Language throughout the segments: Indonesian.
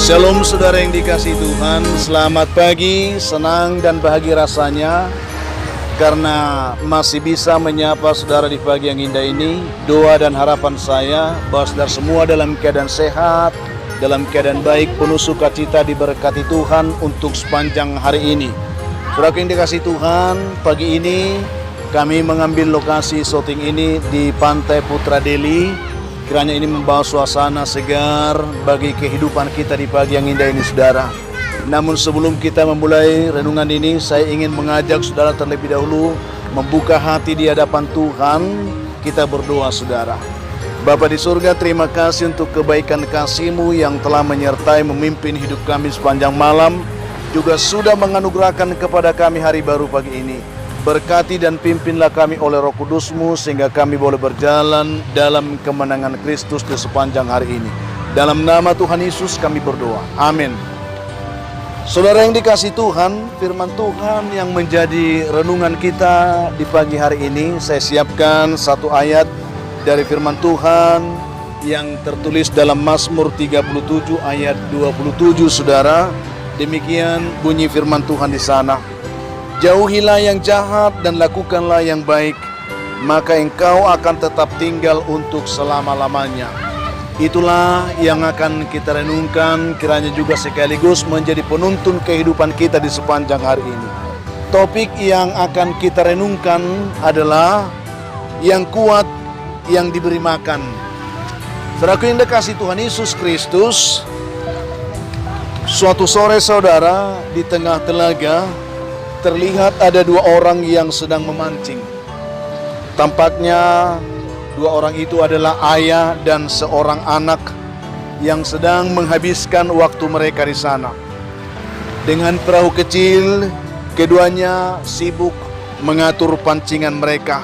Shalom saudara yang dikasihi Tuhan, selamat pagi, senang dan bahagia rasanya karena masih bisa menyapa saudara di pagi yang indah ini. Doa dan harapan saya bahwa saudara semua dalam keadaan sehat, dalam keadaan baik, penuh sukacita, diberkati Tuhan untuk sepanjang hari ini. Saudara yang dikasihi Tuhan, pagi ini kami mengambil lokasi syuting ini di Pantai Putra Deli. Kiranya ini membawa suasana segar bagi kehidupan kita di pagi yang indah ini, saudara. Namun sebelum kita memulai renungan ini, saya ingin mengajak saudara terlebih dahulu membuka hati di hadapan Tuhan. Kita berdoa, saudara. Bapa di surga, terima kasih untuk kebaikan kasih-Mu yang telah menyertai memimpin hidup kami sepanjang malam, juga sudah menganugerahkan kepada kami hari baru pagi ini. Berkati dan pimpinlah kami oleh Roh Kudus-Mu sehingga kami boleh berjalan dalam kemenangan Kristus di sepanjang hari ini. Dalam nama Tuhan Yesus kami berdoa. Amin. Saudara yang dikasihi Tuhan, firman Tuhan yang menjadi renungan kita di pagi hari ini, saya siapkan satu ayat dari firman Tuhan yang tertulis dalam Mazmur 37 ayat 27, saudara. Demikian bunyi firman Tuhan di sana. Jauhilah yang jahat dan lakukanlah yang baik, maka engkau akan tetap tinggal untuk selama-lamanya. Itulah yang akan kita renungkan, kiranya juga sekaligus menjadi penuntun kehidupan kita di sepanjang hari ini. Topik yang akan kita renungkan adalah yang kuat yang diberi makan. Saudaraku yang dikasihi Tuhan Yesus Kristus, suatu sore saudara, di tengah telaga terlihat ada dua orang yang sedang memancing. Tampaknya dua orang itu adalah ayah dan seorang anak yang sedang menghabiskan waktu mereka di sana. Dengan perahu kecil, keduanya sibuk mengatur pancingan mereka.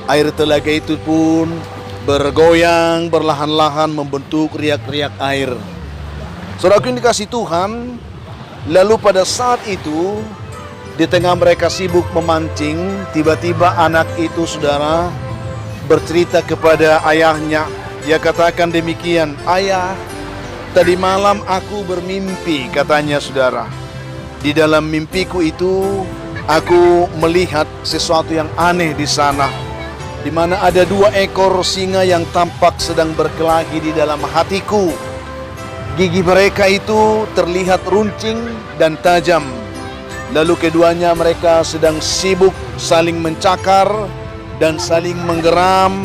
Air telaga itu pun bergoyang perlahan-lahan membentuk riak-riak air. Saudaraku yang dikasihi Tuhan, lalu pada saat itu di tengah mereka sibuk memancing, tiba-tiba anak itu, saudara, bercerita kepada ayahnya. Dia katakan demikian, "Ayah, tadi malam aku bermimpi," katanya, saudara. "Di dalam mimpiku itu, aku melihat sesuatu yang aneh di sana, di mana ada dua ekor singa yang tampak sedang berkelahi di dalam hatiku. Gigi mereka itu terlihat runcing dan tajam. Lalu keduanya mereka sedang sibuk saling mencakar dan saling menggeram.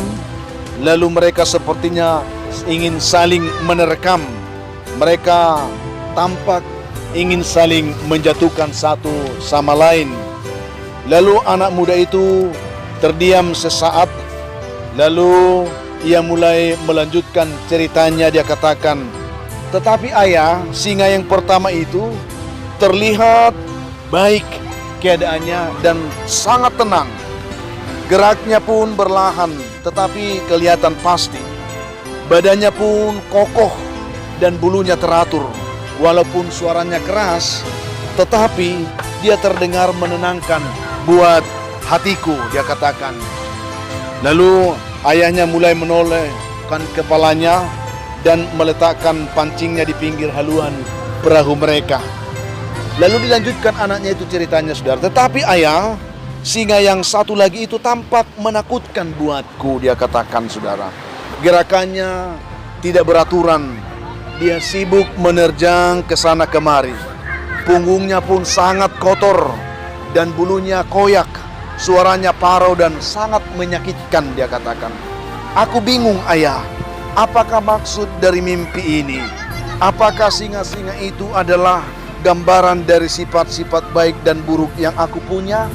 Lalu mereka sepertinya ingin saling menerkam. Mereka tampak ingin saling menjatuhkan satu sama lain." Lalu anak muda itu terdiam sesaat. Lalu ia mulai melanjutkan ceritanya. Dia katakan, "Tetapi ayah, singa yang pertama itu terlihat baik keadaannya dan sangat tenang. Geraknya pun berlahan tetapi kelihatan pasti. Badannya pun kokoh dan bulunya teratur. Walaupun suaranya keras, tetapi dia terdengar menenangkan buat hatiku," dia katakan. Lalu ayahnya mulai menolehkan kepalanya dan meletakkan pancingnya di pinggir haluan perahu mereka. Lalu dilanjutkan anaknya itu ceritanya, saudara. "Tetapi ayah, singa yang satu lagi itu tampak menakutkan buatku," dia katakan, saudara. "Gerakannya tidak beraturan. Dia sibuk menerjang ke sana kemari. Punggungnya pun sangat kotor dan bulunya koyak. Suaranya parau dan sangat menyakitkan," dia katakan. "Aku bingung, ayah. Apakah maksud dari mimpi ini? Apakah singa-singa itu adalah gambaran dari sifat-sifat baik dan buruk yang aku punya?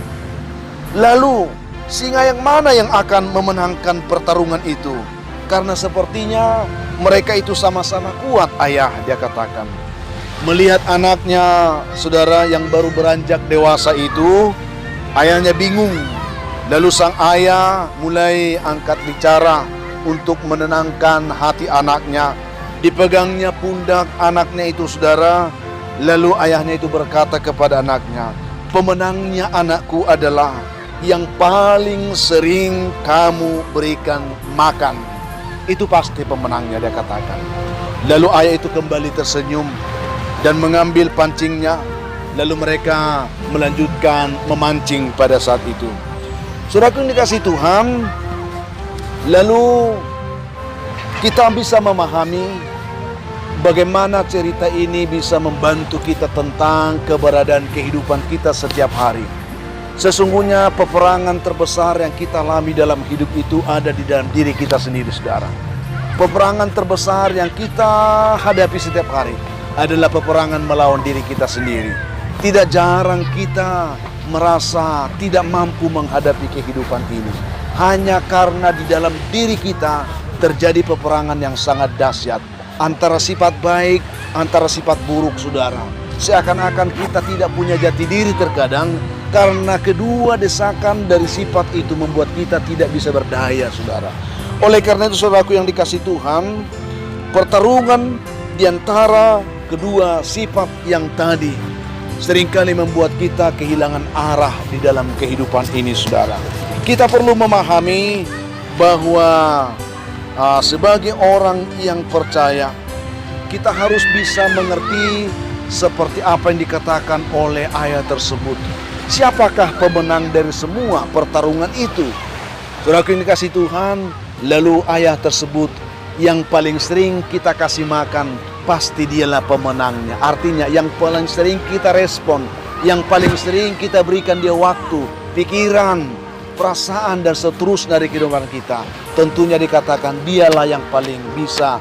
Lalu singa yang mana yang akan memenangkan pertarungan itu? Karena sepertinya mereka itu sama-sama kuat, ayah," dia katakan. Melihat anaknya, saudara, yang baru beranjak dewasa itu, ayahnya bingung. Lalu sang ayah mulai angkat bicara untuk menenangkan hati anaknya. Dipegangnya pundak anaknya itu, saudara. Lalu ayahnya itu berkata kepada anaknya, "Pemenangnya anakku adalah yang paling sering kamu berikan makan. Itu pasti pemenangnya," dia katakan. Lalu ayah itu kembali tersenyum. dan mengambil pancingnya, lalu mereka melanjutkan memancing pada saat itu. Saudaraku yang dikasihi Tuhan, lalu kita bisa memahami bagaimana cerita ini bisa membantu kita tentang keberadaan kehidupan kita setiap hari. Sesungguhnya peperangan terbesar yang kita alami dalam hidup itu ada di dalam diri kita sendiri, saudara. Peperangan terbesar yang kita hadapi setiap hari adalah peperangan melawan diri kita sendiri. Tidak jarang kita merasa tidak mampu menghadapi kehidupan ini, hanya karena di dalam diri kita terjadi peperangan yang sangat dahsyat antara sifat baik, antara sifat buruk, saudara. Seakan-akan kita tidak punya jati diri terkadang, karena kedua desakan dari sifat itu membuat kita tidak bisa berdaya, saudara. Oleh karena itu, saudaraku yang dikasihi Tuhan, pertarungan di antara kedua sifat yang tadi seringkali membuat kita kehilangan arah di dalam kehidupan ini, saudara. Kita perlu memahami bahwa sebagai orang yang percaya, kita harus bisa mengerti seperti apa yang dikatakan oleh ayat tersebut. Siapakah pemenang dari semua pertarungan itu? Saudaraku yang dikasihi Tuhan, lalu ayat tersebut yang paling sering kita kasih makan, pasti dialah pemenangnya. Artinya yang paling sering kita respon, yang paling sering kita berikan dia waktu, pikiran, perasaan, dan seterusnya dari kehidupan kita. Tentunya dikatakan dialah yang paling bisa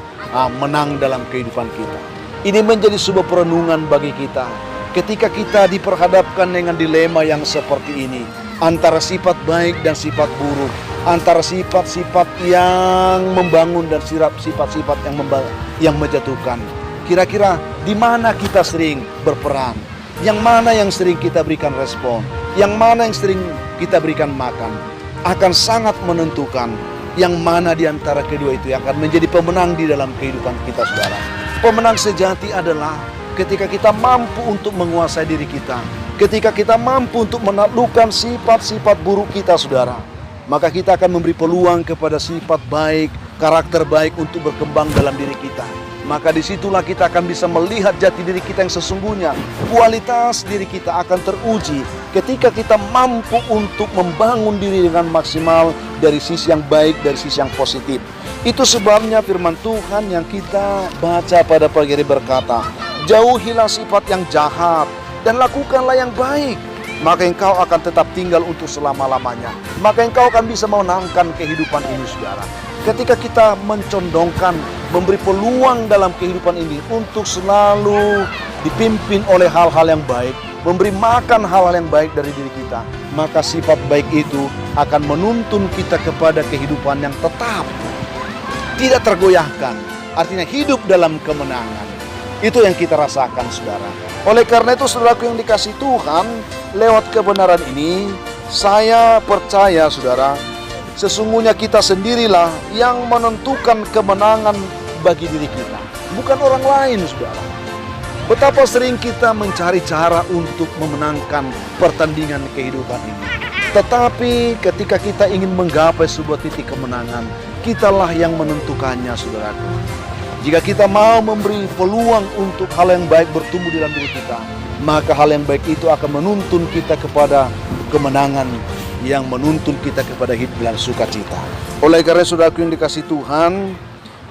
menang dalam kehidupan kita. Ini menjadi sebuah perenungan bagi kita ketika kita diperhadapkan dengan dilema yang seperti ini, antara sifat baik dan sifat buruk, antara sifat-sifat yang membangun dan sifat-sifat yang menjatuhkan. Kira-kira di mana kita sering berperan? Yang mana yang sering kita berikan respon? Yang mana yang sering kita berikan makan? Akan sangat menentukan yang mana di antara kedua itu yang akan menjadi pemenang di dalam kehidupan kita, saudara. Pemenang sejati adalah ketika kita mampu untuk menguasai diri kita, ketika kita mampu untuk menaklukkan sifat-sifat buruk kita, saudara. Maka kita akan memberi peluang kepada sifat baik, karakter baik untuk berkembang dalam diri kita. Maka disitulah kita akan bisa melihat jati diri kita yang sesungguhnya. Kualitas diri kita akan teruji ketika kita mampu untuk membangun diri dengan maksimal dari sisi yang baik, dari sisi yang positif. Itu sebabnya firman Tuhan yang kita baca pada pagi hari berkata, jauhilah sifat yang jahat dan lakukanlah yang baik, maka engkau akan tetap tinggal untuk selama-lamanya. Maka engkau akan bisa memenangkan kehidupan ini, saudara. Ketika kita mencondongkan, memberi peluang dalam kehidupan ini untuk selalu dipimpin oleh hal-hal yang baik, memberi makan hal-hal yang baik dari diri kita, maka sifat baik itu akan menuntun kita kepada kehidupan yang tetap, tidak tergoyahkan. Artinya hidup dalam kemenangan. Itu yang kita rasakan, saudara. Oleh karena itu, saudaraku yang dikasihi Tuhan, lewat kebenaran ini, saya percaya, saudara, sesungguhnya kita sendirilah yang menentukan kemenangan bagi diri kita, bukan orang lain, saudara. Betapa sering kita mencari cara untuk memenangkan pertandingan kehidupan ini. Tetapi ketika kita ingin menggapai sebuah titik kemenangan, kitalah yang menentukannya, saudaraku. Jika kita mau memberi peluang untuk hal yang baik bertumbuh dalam diri kita, maka hal yang baik itu akan menuntun kita kepada kemenangan, yang menuntun kita kepada hidup dalam sukacita. Oleh karena saudaraku yang dikasihi Tuhan,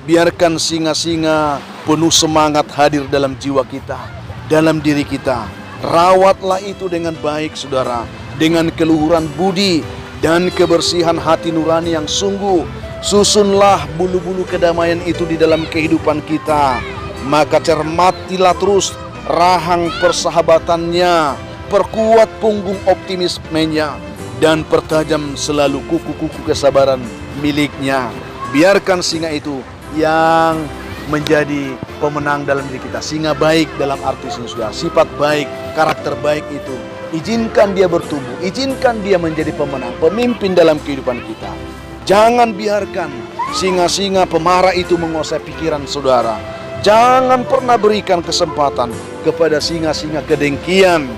biarkan singa-singa penuh semangat hadir dalam jiwa kita, dalam diri kita. Rawatlah itu dengan baik, saudara, dengan keluhuran budi dan kebersihan hati nurani yang sungguh. Susunlah bulu-bulu kedamaian itu di dalam kehidupan kita. Maka cermatilah terus rahang persahabatannya, perkuat punggung optimismenya, dan pertajam selalu kuku-kuku kesabaran miliknya. Biarkan singa itu yang menjadi pemenang dalam diri kita. Singa baik dalam arti sini, sudah sifat baik, karakter baik itu, izinkan dia bertumbuh, izinkan dia menjadi pemenang, pemimpin dalam kehidupan kita. Jangan biarkan singa-singa pemarah itu menguasai pikiran saudara. Jangan pernah berikan kesempatan kepada singa-singa kedengkian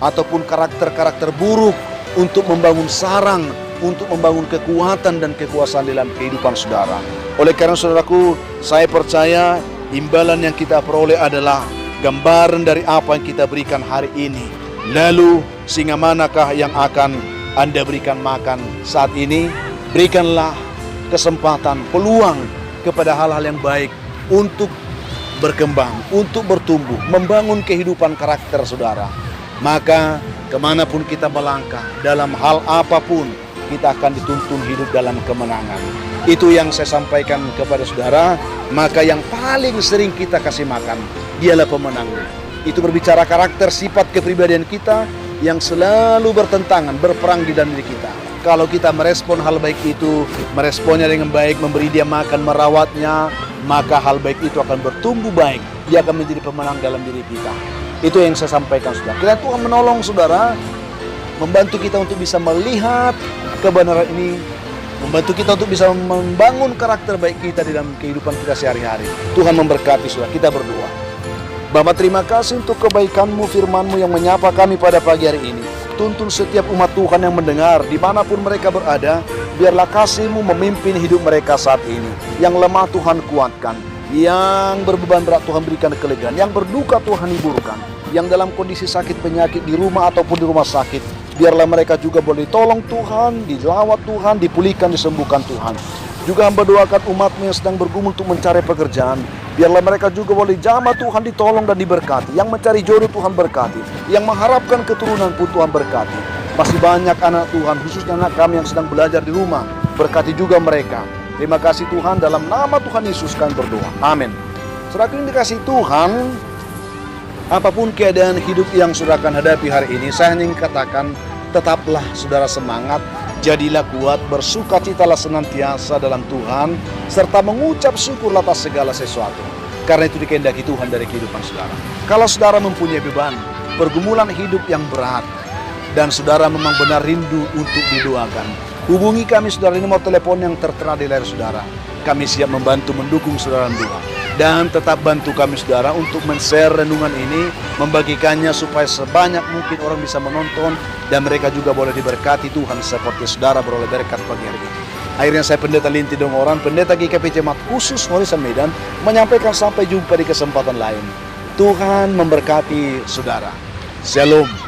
ataupun karakter-karakter buruk untuk membangun sarang, untuk membangun kekuatan dan kekuasaan dalam kehidupan saudara. Oleh karena saudaraku, saya percaya imbalan yang kita peroleh adalah gambaran dari apa yang kita berikan hari ini. Lalu singa manakah yang akan Anda berikan makan saat ini? Berikanlah kesempatan, peluang kepada hal-hal yang baik untuk berkembang, untuk bertumbuh, membangun kehidupan karakter saudara. Maka kemanapun kita melangkah, dalam hal apapun, kita akan dituntun hidup dalam kemenangan. Itu yang saya sampaikan kepada saudara. Maka yang paling sering kita kasih makan, dialah pemenangnya. Itu berbicara karakter, sifat kepribadian kita yang selalu bertentangan, berperang di dalam diri kita. Kalau kita merespon hal baik itu, meresponnya dengan baik, memberi dia makan, merawatnya, maka hal baik itu akan bertumbuh baik. Dia akan menjadi pemenang dalam diri kita. Itu yang saya sampaikan saudara. Kiranya Tuhan menolong saudara, membantu kita untuk bisa melihat kebenaran ini, membantu kita untuk bisa membangun karakter baik kita di dalam kehidupan kita sehari-hari. Tuhan memberkati saudara. Kita berdoa. Bapa, terima kasih untuk kebaikan-Mu, firman-Mu yang menyapa kami pada pagi hari ini. Tuntun setiap umat Tuhan yang mendengar, dimanapun mereka berada, biarlah kasih-Mu memimpin hidup mereka saat ini. Yang lemah Tuhan kuatkan, yang berbeban berat Tuhan berikan kelegaan, yang berduka Tuhan hiburkan, yang dalam kondisi sakit penyakit di rumah ataupun di rumah sakit, biarlah mereka juga boleh tolong Tuhan, dilawat Tuhan, dipulihkan, disembuhkan Tuhan. Juga hamba doakan umat-Mu yang sedang bergumul untuk mencari pekerjaan, biarlah mereka juga boleh jamah Tuhan, ditolong dan diberkati. Yang mencari jodoh Tuhan berkati, yang mengharapkan keturunan pun Tuhan berkati. Masih banyak anak Tuhan, khususnya anak kami yang sedang belajar di rumah, berkati juga mereka. Terima kasih Tuhan, dalam nama Tuhan Yesus kami berdoa, amin. Saudara yang dikasihi Tuhan, apapun keadaan hidup yang saudara akan hadapi hari ini, saya ingin katakan, tetaplah saudara semangat, jadilah kuat, bersukacitalah senantiasa dalam Tuhan, serta mengucap syukur atas segala sesuatu. Karena itu dikehendaki Tuhan dari kehidupan saudara. Kalau saudara mempunyai beban, pergumulan hidup yang berat, dan saudara memang benar rindu untuk didoakan, hubungi kami saudara, ini nomor telepon yang tertera di layar saudara. Kami siap membantu, mendukung saudara doa. Dan tetap bantu kami saudara untuk men-share renungan ini, membagikannya supaya sebanyak mungkin orang bisa menonton, dan mereka juga boleh diberkati Tuhan seperti saudara beroleh berkat pagi hari ini. Akhirnya saya Pendeta Linti Dongoran, Pendeta GKP Jemaat Khusus Ngorisan Medan, menyampaikan sampai jumpa di kesempatan lain. Tuhan memberkati saudara. Shalom.